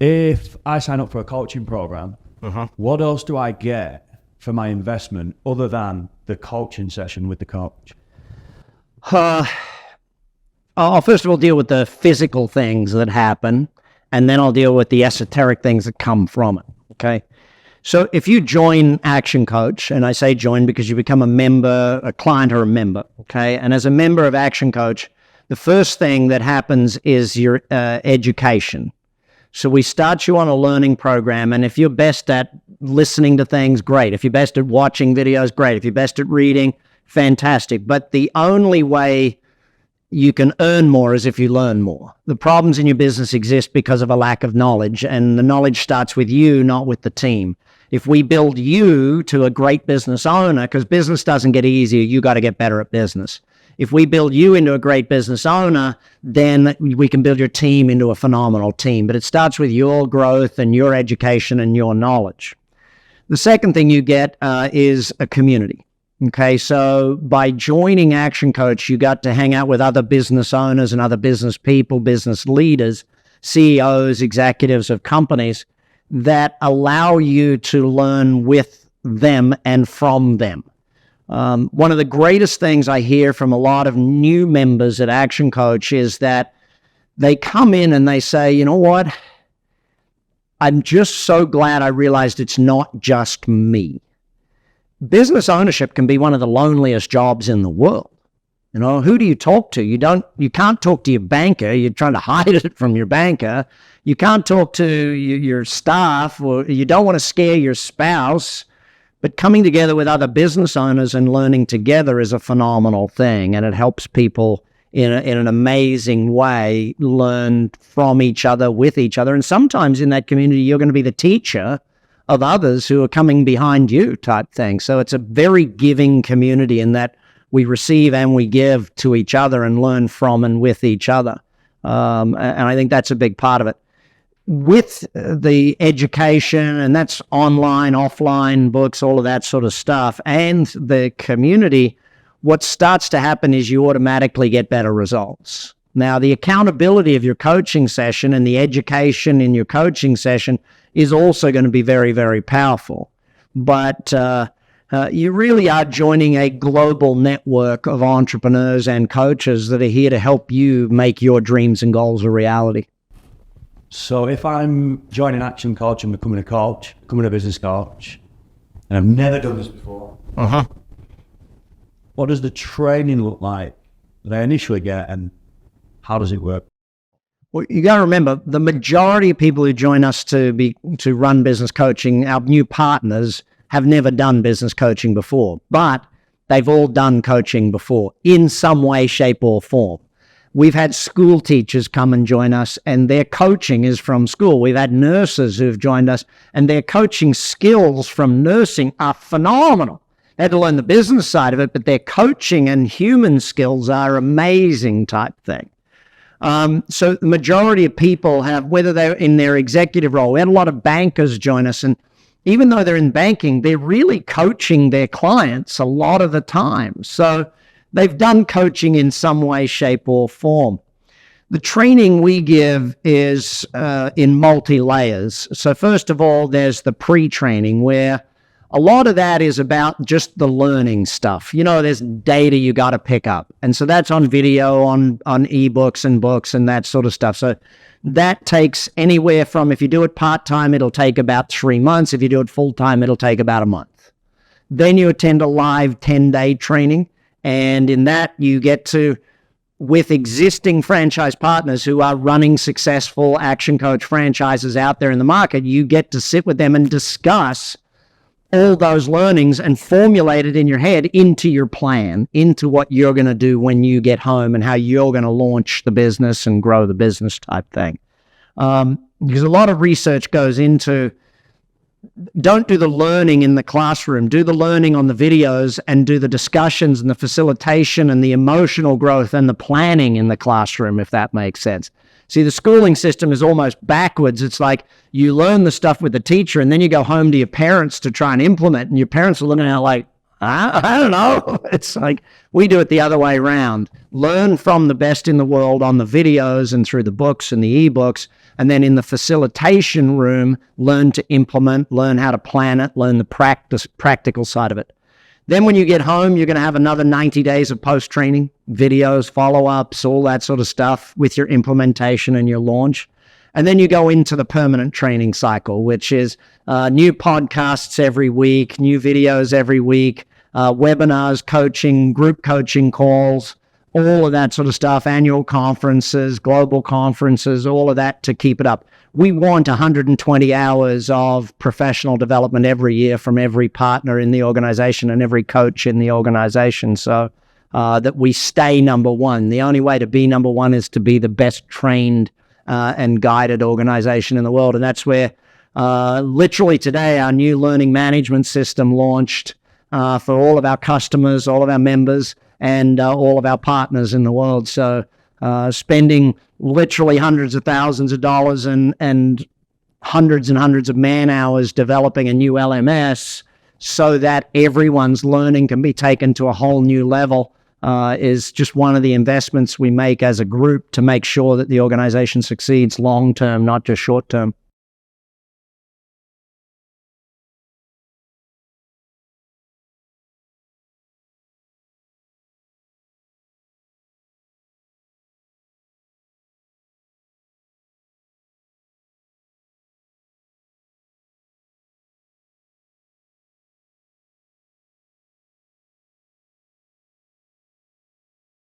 If I sign up for a coaching program, what else do I get for my investment other than the coaching session with the coach? I'll first of all deal with the physical things that happen, and then I'll deal with the esoteric things that come from it, okay? So if you join Action Coach, and I say join because you become a member, a client or a member, okay? And as a member of Action Coach, the first thing that happens is your education. So we start you on a learning program, and if you're best at listening to things, great. If you're best at watching videos, great. If you're best at reading, fantastic. But the only way you can earn more is if you learn more. The problems in your business exist because of a lack of knowledge, and the knowledge starts with you, not with the team. If we build you to a great business owner, because business doesn't get easier, you got to get better at business. If we build you into a great business owner, then we can build your team into a phenomenal team. But it starts with your growth and your education and your knowledge. The second thing you get is a community. Okay, so by joining Action Coach, you got to hang out with other business owners and other business people, business leaders, CEOs, executives of companies that allow you to learn with them and from them. One of the greatest things I hear from a lot of new members at Action Coach is that they come in and they say, you know what? I'm just so glad I realized it's not just me. Business ownership can be one of the loneliest jobs in the world. You know, who do you talk to? You can't talk to your banker. You're trying to hide it from your banker. You can't talk to your staff, or you don't want to scare your spouse. But coming together with other business owners and learning together is a phenomenal thing, and it helps people in an amazing way learn from each other, with each other. And sometimes in that community, you're going to be the teacher of others who are coming behind you type thing. So it's a very giving community in that we receive and we give to each other and learn from and with each other. And I think that's a big part of it. With the education, and that's online, offline, books, all of that sort of stuff, and the community, what starts to happen is you automatically get better results. Now, the accountability of your coaching session and the education in your coaching session is also going to be very, very powerful. But you really are joining a global network of entrepreneurs and coaches that are here to help you make your dreams and goals a reality. So if I'm joining Action Coach and becoming a business coach, and I've never done this before, what does the training look like that I initially get, and how does it work? Well, you got to remember, the majority of people who join us to run business coaching, our new partners, have never done business coaching before, but they've all done coaching before in some way, shape, or form. We've had school teachers come and join us, and their coaching is from school. We've had nurses who've joined us, and their coaching skills from nursing are phenomenal. They had to learn the business side of it, but their coaching and human skills are amazing type thing. So the majority of people have, whether they're in their executive role, we had a lot of bankers join us, and even though they're in banking, they're really coaching their clients a lot of the time. So they've done coaching in some way, shape, or form. The training we give is in multi-layers. So first of all, there's the pre-training, where a lot of that is about just the learning stuff. You know, there's data you got to pick up. And so that's on video, on ebooks and books and that sort of stuff. So that takes anywhere from, if you do it part-time, it'll take about 3 months. If you do it full-time, it'll take about a month. Then you attend a live 10-day training. And in that, you get to, with existing franchise partners who are running successful Action Coach franchises out there in the market, you get to sit with them and discuss all those learnings and formulate it in your head into your plan, into what you're going to do when you get home and how you're going to launch the business and grow the business type thing. Because a lot of research goes into, don't do the learning in the classroom, do the learning on the videos and do the discussions and the facilitation and the emotional growth and the planning in the classroom, if that makes sense. See, the schooling system is almost backwards. It's like you learn the stuff with the teacher and then you go home to your parents to try and implement, and your parents are looking at it like, I don't know. It's like we do it the other way around. Learn from the best in the world on the videos and through the books and the ebooks, And then in the facilitation room, learn to implement, learn how to plan it, learn the practical side of it. Then when you get home, you're going to have another 90 days of post-training, videos, follow-ups, all that sort of stuff with your implementation and your launch. And then you go into the permanent training cycle, which is new podcasts every week, new videos every week, webinars, coaching, group coaching calls, all of that sort of stuff, annual conferences, global conferences, all of that to keep it up. We want 120 hours of professional development every year from every partner in the organization and every coach in the organization, so that we stay number one. The only way to be number one is to be the best trained and guided organization in the world. And that's where literally today our new learning management system launched for all of our customers, all of our members, and all of our partners in the world. So spending literally hundreds of thousands of dollars and hundreds of man hours developing a new LMS so that everyone's learning can be taken to a whole new level is just one of the investments we make as a group to make sure that the organization succeeds long term, not just short term.